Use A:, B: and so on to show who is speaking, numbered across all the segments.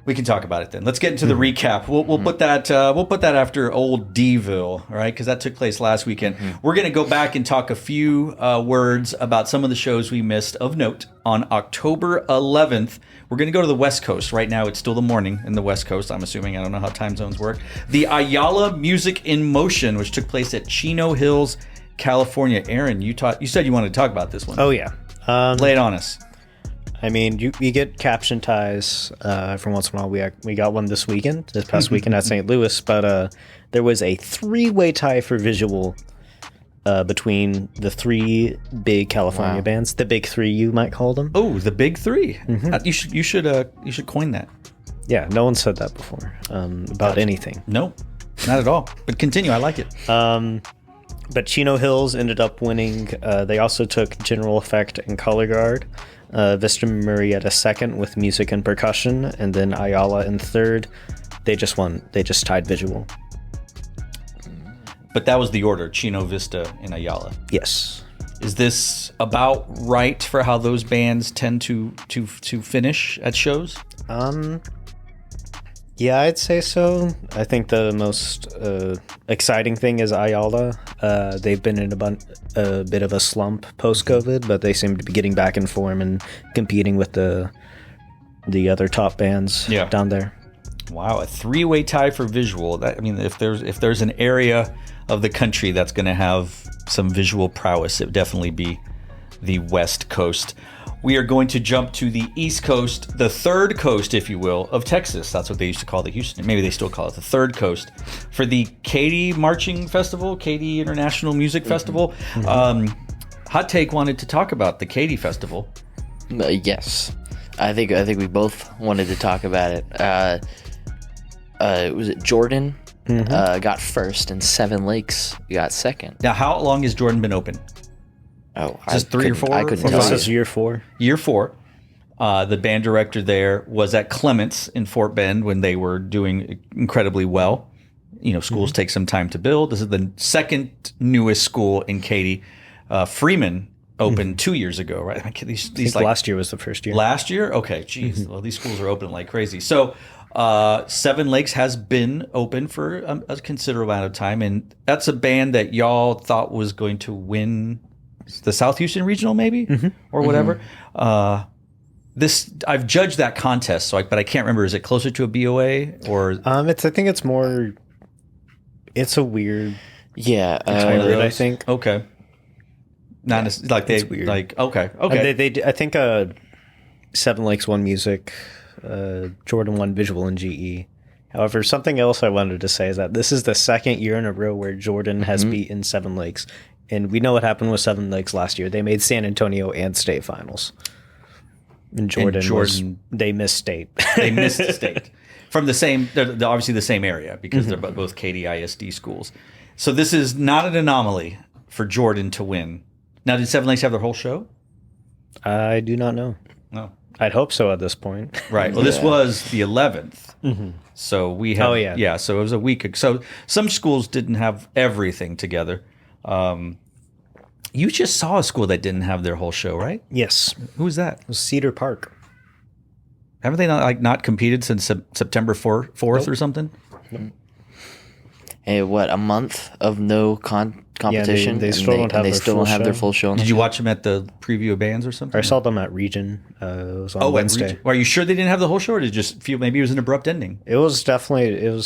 A: We can talk about it then. Let's get into the recap. We'll put that after Old Deville, all right? Because that took place last weekend. We're going to go back and talk a few words about some of the shows we missed of note on October 11th. We're going to go to the West Coast. Right now, it's still the morning in the West Coast. I'm assuming. I don't know how time zones work. The Ayala Music in Motion, which took place at Chino Hills, California. Aaron, you said you wanted to talk about this one.
B: Oh yeah,
A: lay it on us.
B: I mean, you get caption ties every once in a while. We got one this past weekend at St. Louis, but there was a 3-way tie for visual between the 3 big California bands, the big 3 you might call them.
A: Oh, the big 3. You should coin that.
B: Yeah, no one said that before about anything.
A: No, not at all. But continue. I like it.
B: But Chino Hills ended up winning. They also took General Effect and Color Guard. Vista Murrieta second with music and percussion, and then Ayala in third. They just won. They just tied visual.
A: But that was the order: Chino, Vista, and Ayala.
B: Yes.
A: Is this about right for how those bands tend to finish at shows?
B: Yeah, I'd say so. I think the most exciting thing is Ayala. They've been in a bit of a slump post-COVID, but they seem to be getting back in form and competing with the other top bands down there.
A: Wow, a 3-way tie for visual. If there's an area of the country that's going to have some visual prowess, it would definitely be the West Coast. We are going to jump to the East Coast, the third coast, if you will, of Texas. That's what they used to call the Houston. Maybe they still call it the third coast. For the Katy Marching Festival, Katy International Music Festival. Hot Take wanted to talk about the Katy Festival.
C: Yes. I think we both wanted to talk about it. Was it Jordan got first and Seven Lakes got second.
A: Now, how long has Jordan been open?
C: Oh,
A: just 3 or 4?
C: I couldn't tell you.
B: This is year 4.
A: Year 4. The band director there was at Clements in Fort Bend when they were doing incredibly well. You know, schools take some time to build. This is the second newest school in Katy. Freeman opened 2 years ago, right?
B: I think last year was the first year.
A: Last year? Okay, geez. Well, these schools are open like crazy. So Seven Lakes has been open for a considerable amount of time, and that's a band that y'all thought was going to win the South Houston Regional, maybe, or whatever. I've judged that contest, but I can't remember. Is it closer to a BOA or?
B: I think it's more. It's a weird.
C: Yeah,
B: hybrid, I think.
A: Okay. Not like they
B: weird.
A: Like okay.
B: They I think Seven Lakes won music, Jordan won visual and GE. However, something else I wanted to say is that this is the second year in a row where Jordan has beaten Seven Lakes. And we know what happened with Seven Lakes last year. They made San Antonio and state finals. And Jordan they missed state.
A: They missed state. From the same, they're obviously the same area because they're both Katy ISD schools. So this is not an anomaly for Jordan to win. Now, did Seven Lakes have their whole show?
B: I do not know.
A: No.
B: I'd hope so at this point.
A: Right. Well, this was the 11th. So we have. Oh, yeah. Yeah, so it was a week ago. So some schools didn't have everything together. You just saw a school that didn't have their whole show, right?
B: Yes.
A: Who was that?
B: It was Cedar Park.
A: Haven't they not competed since September 4th or something?
B: Nope.
C: Hey, what, a month of no competition?
B: Yeah, they still don't have their full show.
C: On
A: Did you watch them at the preview of bands or something?
B: I saw them at Region. It was on Wednesday.
A: Are you sure they didn't have the whole show, or did you just feel maybe it was an abrupt ending?
B: It was definitely.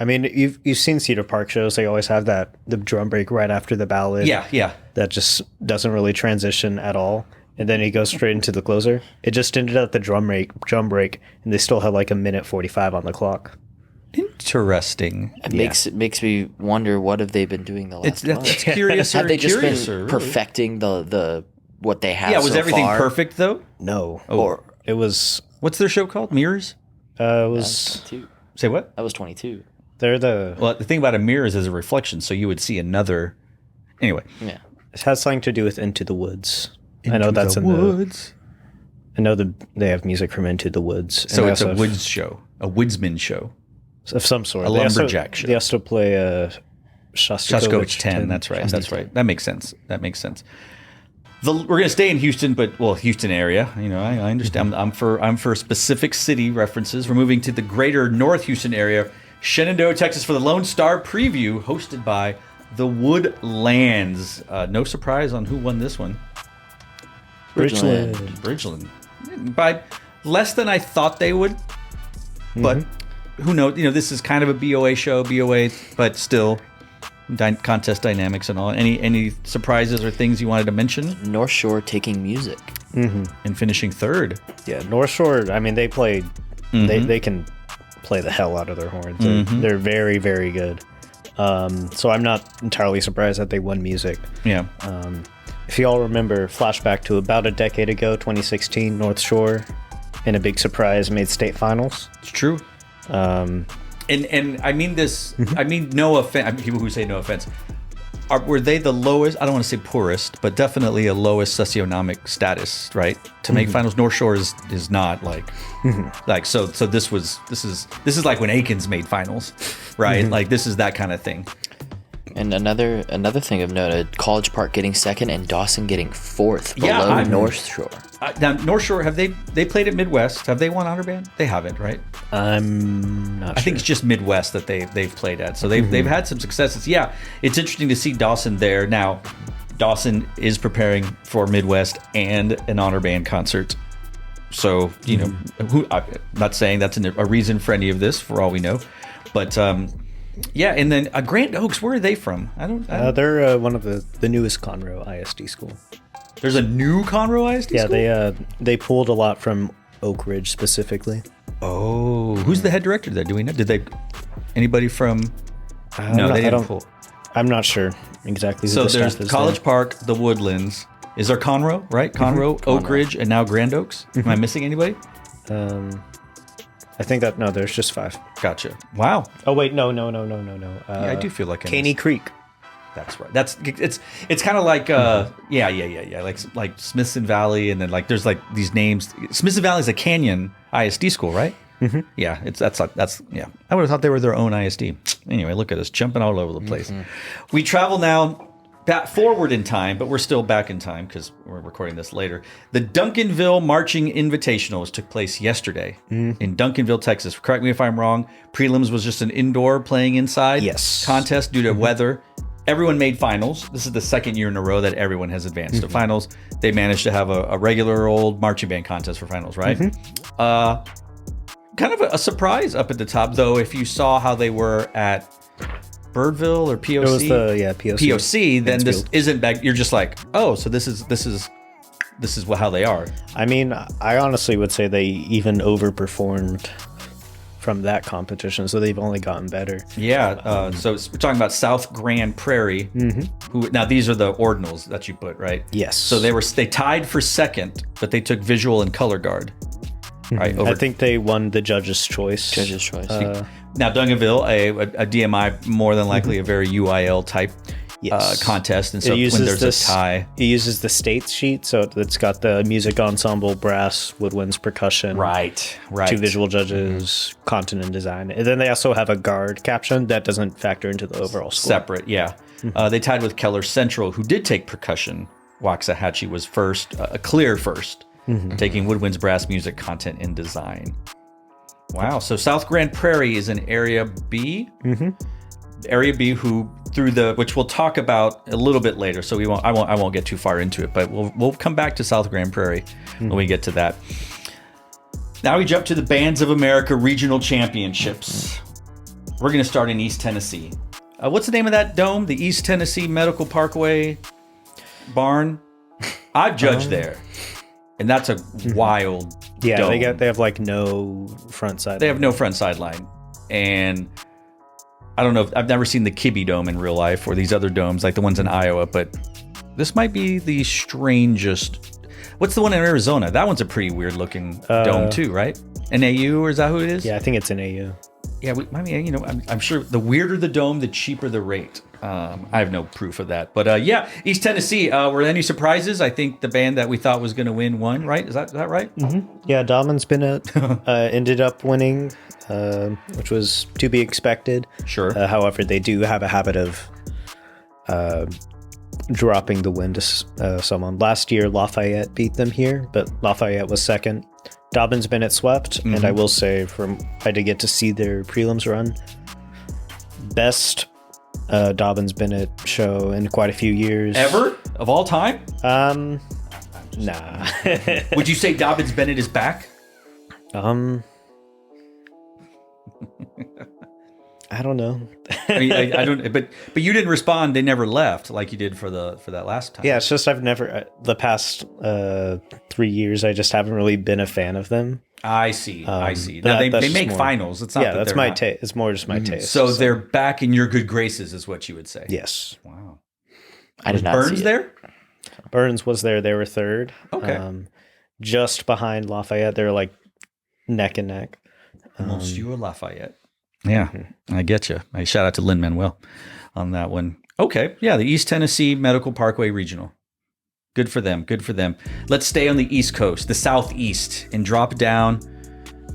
B: I mean, you've seen Cedar Park shows. They always have the drum break right after the ballad.
A: Yeah.
B: That just doesn't really transition at all. And then he goes straight into the closer. It just ended at the drum break, and they still had like a minute 45 on the clock.
A: Interesting.
C: It makes me wonder, what have they been doing the last month?
A: It's curious.
C: Have they just been perfecting the what they have?
A: Yeah, was everything perfect though?
B: No.
C: Or
B: it was.
A: What's their show called? Mirrors.
B: It was.
C: 22.
A: Say what?
C: That was 22.
B: They're
A: the thing about a mirror is a reflection, so you would see another. Anyway.
C: Yeah.
B: It has something to do with Into the Woods.
A: I know that's in
B: Woods. I know they have music from Into the Woods.
A: So it's a woods show, a woodsman show.
B: Of some sort.
A: A lumberjack show.
B: They also play Shostakovich
A: 10. That's right. That makes sense. We're going to stay in Houston, but Houston area. I understand. I'm for specific city references. We're moving to the greater North Houston area, Shenandoah, Texas, for the Lone Star Preview, hosted by the Woodlands. No surprise on who won this one. Bridgeland. By less than I thought they would, but who knows? This is kind of a BOA show, but still. Contest dynamics and all. Any surprises or things you wanted to mention?
C: North Shore taking music
A: and finishing third.
B: Yeah, North Shore. I mean, they played. They can play the hell out of their horns. They're very, very good. So I'm not entirely surprised that they won music.
A: Yeah.
B: If you all remember, flashback to about a decade ago, 2016, North Shore, in a big surprise, made state finals.
A: It's true. And I mean this. I mean no offense. People who say no offense. Were they the lowest? I don't want to say poorest, but definitely a lowest socioeconomic status, right? To make finals. North Shore is not like so. So this is like when Aikens made finals, right? Like this is that kind of thing.
C: And another thing of note, College Park getting second and Dawson getting fourth below North Shore.
A: Now North Shore, have they played at Midwest? Have they won Honor Band? They haven't, right?
B: I'm not sure.
A: I think it's just Midwest that they've played at. So they've had some successes. Yeah, it's interesting to see Dawson there. Now, Dawson is preparing for Midwest and an Honor Band concert. So, I'm not saying that's a reason for any of this, for all we know. But yeah, and then Grand Oaks, where are they from? I don't
B: they're one of the newest Conroe ISD school.
A: There's a new Conroe ISD school?
B: Yeah, they pulled a lot from Oak Ridge specifically.
A: Oh, who's the head director there? Do we know? Anybody from? No, they didn't pull.
B: I'm not sure exactly who
A: so
B: the staff is.
A: There's College Park, the Woodlands. Is there Conroe, right? Conroe, Oak Ridge, and now Grand Oaks? Am I missing anybody?
B: I think no, there's just 5.
A: Gotcha. Wow.
B: Oh wait, no.
A: Yeah, I do feel like
B: Caney Creek.
A: That's right. It's kind of like like Smithson Valley, and then like there's like these names. Smithson Valley is a Canyon ISD school, right? Yeah, that's yeah. I would have thought they were their own ISD. Anyway, look at us jumping all over the place. We travel now forward in time, but we're still back in time because we're recording this later. The Duncanville Marching Invitationals took place yesterday in Duncanville, Texas. Correct me if I'm wrong. Prelims was just an indoor playing inside contest due to weather. Everyone made finals. This is the second year in a row that everyone has advanced to finals. They managed to have a regular old marching band contest for finals, right? Kind of a surprise up at the top, though, if you saw how they were at Birdville or POC.
B: It was POC.
A: POC, then this isn't back. You're just like, oh, so this is how they are.
B: I mean, I honestly would say they even overperformed from that competition, so they've only gotten better.
A: Yeah, so we're talking about South Grand Prairie. Who now these are the ordinals that you put, right?
B: Yes.
A: So they tied for second, but they took visual and color guard. Right.
B: I think they won the judge's choice.
A: Now Duncanville, a DMI, more than likely a very UIL type contest, and so when there's a tie,
B: it uses the states sheet, so it's got the music ensemble, brass, woodwinds, percussion,
A: right,
B: 2 visual judges, content and design, and then they also have a guard caption that doesn't factor into the overall score.
A: Separate, yeah. They tied with Keller Central, who did take percussion. Waxahachie was first, a clear first, taking woodwinds, brass, music, content, and design. Wow. So South Grand Prairie is in Area B. Area B, which we'll talk about a little bit later. So I won't get too far into it, but we'll come back to South Grand Prairie when we get to that. Now we jump to the Bands of America Regional Championships. We're going to start in East Tennessee. What's the name of that dome? The East Tennessee Medical Parkway Barn. I've judged there. And that's a wild dome.
B: They have like no front side.
A: They have no front sideline. And I don't know, I've never seen the Kibbe Dome in real life or these other domes like the ones in Iowa, but this might be the strangest. What's the one in Arizona? That one's a pretty weird looking dome too, right? NAU, or is that who it is?
B: Yeah, I think it's NAU.
A: Yeah, I'm sure the weirder the dome, the cheaper the rate. I have no proof of that. But East Tennessee, were there any surprises? I think the band that we thought was going to win won, right? Is that right?
B: Yeah, Dahlman's ended up winning, which was to be expected.
A: Sure.
B: However, they do have a habit of dropping the win to someone. Last year, Lafayette beat them here, but Lafayette was second. Dobbins Bennett swept, and I will say, I did get to see their prelims run. Best Dobbins Bennett show in quite a few years.
A: Ever? Of all time?
B: Nah.
A: Would you say Dobbins Bennett is back?
B: I don't know.
A: I mean, I don't. But you didn't respond. They never left like you did for that last time.
B: Yeah, it's just I've never the past 3 years. I just haven't really been a fan of them.
A: I see. Now they make finals. It's not.
B: Yeah, that's my taste. It's more just my taste.
A: So they're back in your good graces, is what you would say.
B: Yes.
A: Wow.
C: I did not
A: Burns
C: see it.
A: there.
B: Burns was there. They were third.
A: Okay.
B: Just behind Lafayette. They're like neck and neck.
A: Monsieur Lafayette. Yeah, I get you. I shout out to Lin-Manuel on that one. Okay, yeah, the East Tennessee Medical Parkway Regional. Good for them. Good for them. Let's stay on the East Coast, the Southeast, and drop down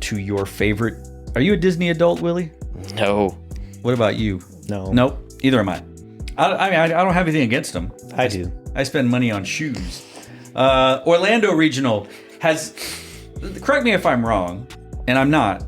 A: to your favorite. Are you a Disney adult, Willie?
C: No.
A: What about you?
B: No.
A: Nope. Either am I. I don't have anything against them.
B: I do.
A: I spend money on shoes. Orlando Regional has. Correct me if I'm wrong, and I'm not.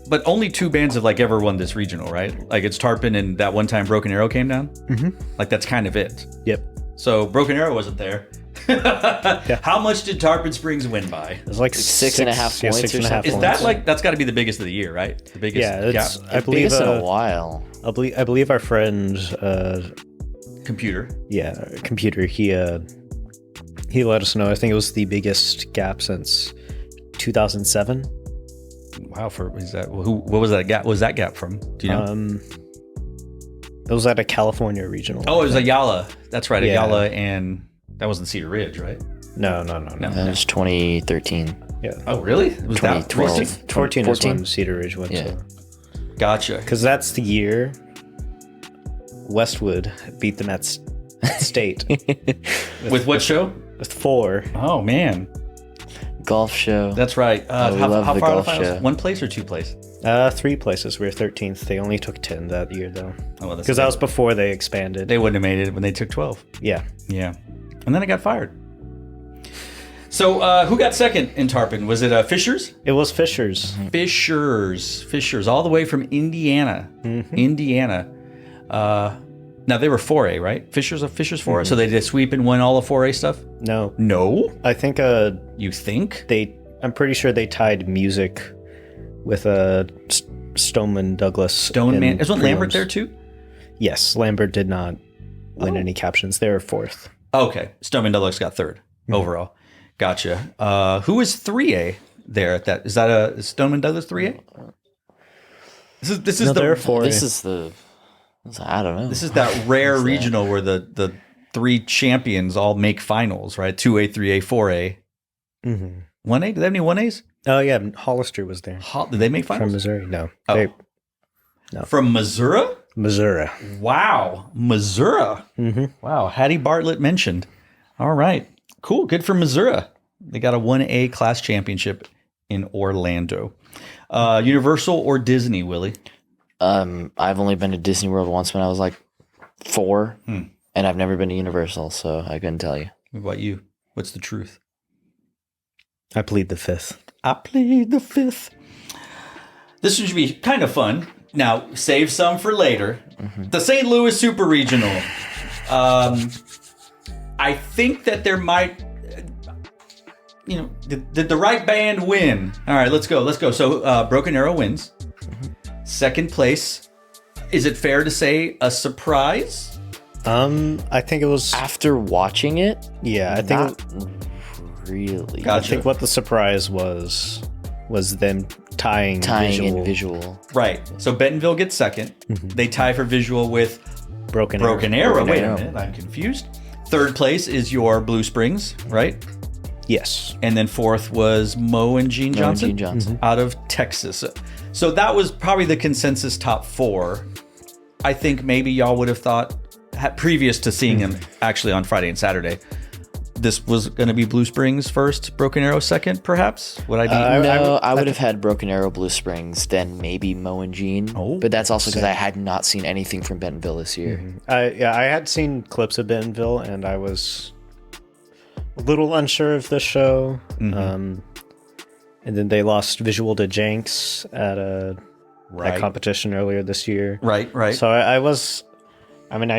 A: But only 2 bands have ever won this regional, right? Like it's Tarpon and that one time Broken Arrow came down. Mm-hmm. Like that's kind of it.
B: Yep.
A: So Broken Arrow wasn't there. Yeah. How much did Tarpon Springs win by?
B: It was like 6.5 points.
C: Yeah, 6.5
B: points.
A: Is that that's got to be the biggest of the year, right? The biggest.
B: Yeah, it's.
A: gap.
B: I believe
C: Biggest in a while.
B: I believe our friend.
A: Computer.
B: Yeah, computer. He let us know. I think it was the biggest gap since 2007.
A: Wow, what was that gap? What was that gap from? Do you know?
B: It was at a California regional.
A: Oh, it was Ayala. That's right,
B: Yeah.
A: Ayala, and that wasn't Cedar Ridge, right?
B: No.
C: That was 2013.
B: Yeah.
A: Oh, really? It was that
C: 2012.
A: recent?
B: 14 is when Cedar Ridge went
C: Yeah.
B: to.
A: Gotcha.
B: Because that's the year Westwood beat them at state.
A: With what show?
B: With 4.
A: Oh man,
C: Golf show.
A: that's right.
C: we
A: How
C: love
A: far
C: the
A: are the
C: golf
A: finals?
C: show.
A: 1 place or 2 place?
B: 3 places. We were 13th. They only took 10 that year, though.
A: Oh, well,
B: Because that was before they expanded.
A: they wouldn't have made it when they took 12.
B: Yeah.
A: Yeah, and then I got fired. So who got second in Tarpon? Was it Fishers?
B: It was Fishers.
A: Fishers, all the way from Indiana. Indiana. Now they were 4A, right? Fishers 4A. So they did sweep and win all the 4A stuff.
B: No.
A: No,
B: I think
A: you think?
B: I'm pretty sure they tied music with Stoneman Douglas.
A: Stoneman. Isn't Lambert there too?
B: Yes, Lambert did not win any captions. They were 4th.
A: Okay, Stoneman Douglas got 3rd overall. Gotcha. Who is 3A there at that? Is that is Stoneman Douglas 3A? This is
B: They're 4A.
C: This is I don't know.
A: This is that rare regional where the 3 champions all make finals, right? 2A, 3A, 4A. 1A? Do they have any 1As?
B: Oh yeah, Hollister was there
A: Did they make finals?
B: from Missouri. No,
A: Oh. From Missouri?
B: Missouri.
A: Wow, Missouri. Wow, Hattie Bartlett mentioned. All right, cool. Good for Missouri. They got a 1A class championship in Orlando. Universal or Disney, Willie?
C: I've only been to Disney World once when I was like 4, and I've never been to Universal, so I couldn't tell you.
A: What about you? What's the truth?
B: I plead the 5th.
A: I plead the 5th. This should be kind of fun. Now, save some for later. The St. Louis Super Regional. I think that there might, did the right band win? All right, let's go. So, Broken Arrow wins. Second place. Is it fair to say a surprise?
B: I think it was.
C: After watching it,
B: Yeah, I think.
C: not really.
A: Gotcha.
B: I think what the surprise was them tying
C: in visual.
A: Right. So Bentonville gets second. They tie for visual with
B: Broken
A: Arrow.
C: Broken
A: Wait
C: Arrow.
A: a minute, I'm confused. Third place is your Blue Springs, right?
B: Yes.
A: And then fourth was Mo and Gene Johnson,
C: Gene Johnson.
A: out of Texas. So that was probably the consensus top 4. I think maybe y'all would have thought, previous to seeing him actually on Friday and Saturday, this was going to be Blue Springs first, Broken Arrow second, perhaps? Would I be?
C: No, I would have had Broken Arrow, Blue Springs, then maybe Mo and Gene.
A: Oh,
C: but that's also because I had not seen anything from Bentonville this year.
B: I had seen clips of Bentonville, and I was a little unsure of the show. And then they lost visual to Jenks at a competition earlier this year.
A: Right.
B: So I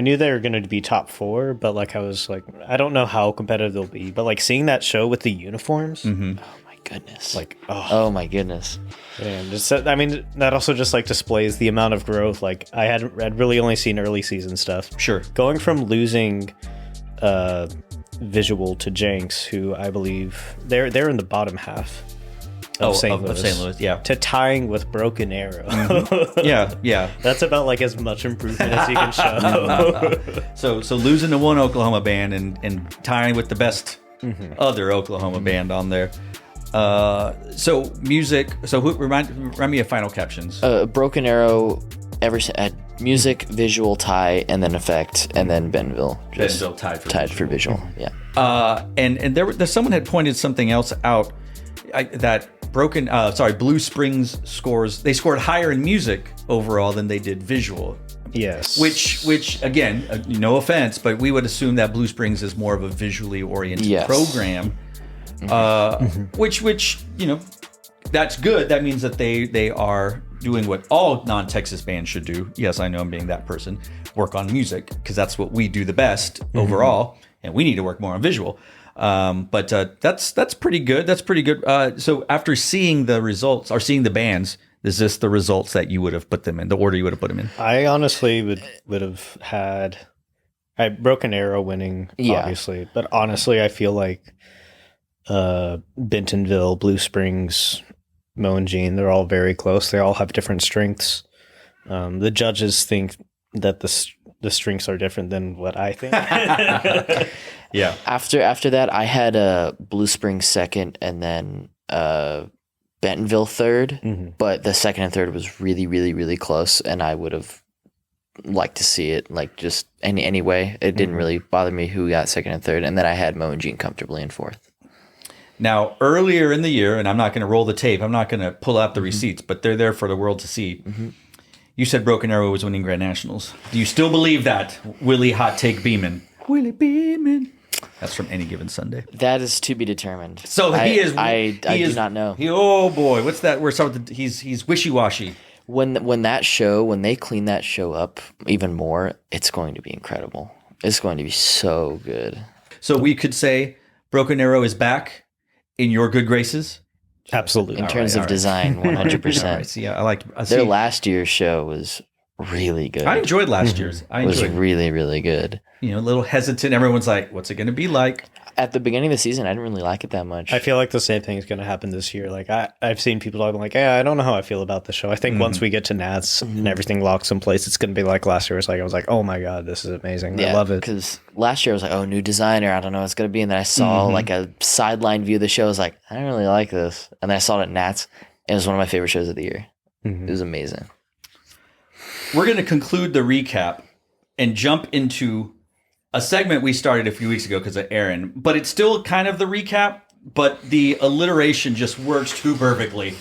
B: knew they were going to be top 4, but like I was like, I don't know how competitive they'll be. But like seeing that show with the uniforms,
C: Oh my goodness!
B: like
C: Oh my goodness!
B: and that also just like displays the amount of growth. Like I'd really only seen early season stuff.
A: Sure.
B: Going from losing visual to Jenks, who I believe they're in the bottom half of St. Louis,
A: yeah.
B: to tying with Broken Arrow.
A: Yeah.
B: That's about like as much improvement as you can show.
A: So losing to one Oklahoma band and tying with the best other Oklahoma band on there. So music. So remind me of final captions.
C: Broken Arrow, music, visual, tie, and then effect, and then Bentonville.
A: Bentonville tied for
C: visual. Yeah.
A: And there someone had pointed something else out. That Blue Springs they scored higher in music overall than they did visual.
B: Yes.
A: Which again, no offense, but we would assume that Blue Springs is more of a visually oriented program. Which that's good. That means that they are doing what all non-Texas bands should do. Yes, I know I'm being that person. Work on music, because that's what we do the best overall, and we need to work more on visual. But that's pretty good. That's pretty good. So after seeing the results or seeing the bands, is this the results that you would have put them in, the order you would have put them in?
B: I honestly would have had Broken Arrow winning, obviously. But honestly, I feel like Bentonville, Blue Springs, Mo and Gene, they're all very close. They all have different strengths. The judges think that the strengths are different than what I think.
A: Yeah.
C: After that, I had Blue Springs second, and then Bentonville third. But the second and third was really, really, really close, and I would have liked to see it like just anyway. It didn't really bother me who got second and third, and then I had Mo and Gene comfortably in fourth.
A: Now, earlier in the year, and I'm not going to roll the tape, I'm not going to pull out the receipts, but they're there for the world to see. You said Broken Arrow was winning Grand Nationals. Do you still believe that, Willie Hot Take Beeman? Willie Beeman. That's from Any Given Sunday.
C: That is to be determined.
A: So I
C: do not know.
A: Oh boy, what's that? He's wishy-washy.
C: When they clean that show up even more, it's going to be incredible. It's going to be so good.
A: So we could say Broken Arrow is back in your good graces?
B: Absolutely.
C: In terms of design, 100%.
A: All right, see, I like
C: their last year's show was really good.
A: I enjoyed last year's.
C: It was really, really good.
A: A little hesitant. Everyone's like, what's it going to be like?
C: At the beginning of the season, I didn't really like it that much.
B: I feel like the same thing is going to happen this year. Like I've seen people talking like, yeah, I don't know how I feel about the show. I think once we get to Nats and everything locks in place, it's going to be like last year. I was like, oh my God, this is amazing. I love it.
C: Because last year I was like, oh, new designer. I don't know what it's going to be. And then I saw like a sideline view of the show. I was like, I don't really like this. And then I saw it at Nats. And it was one of my favorite shows of the year. It was amazing.
A: We're going to conclude the recap and jump into a segment we started a few weeks ago because of Aaron, but it's still kind of the recap, but the alliteration just works too perfectly.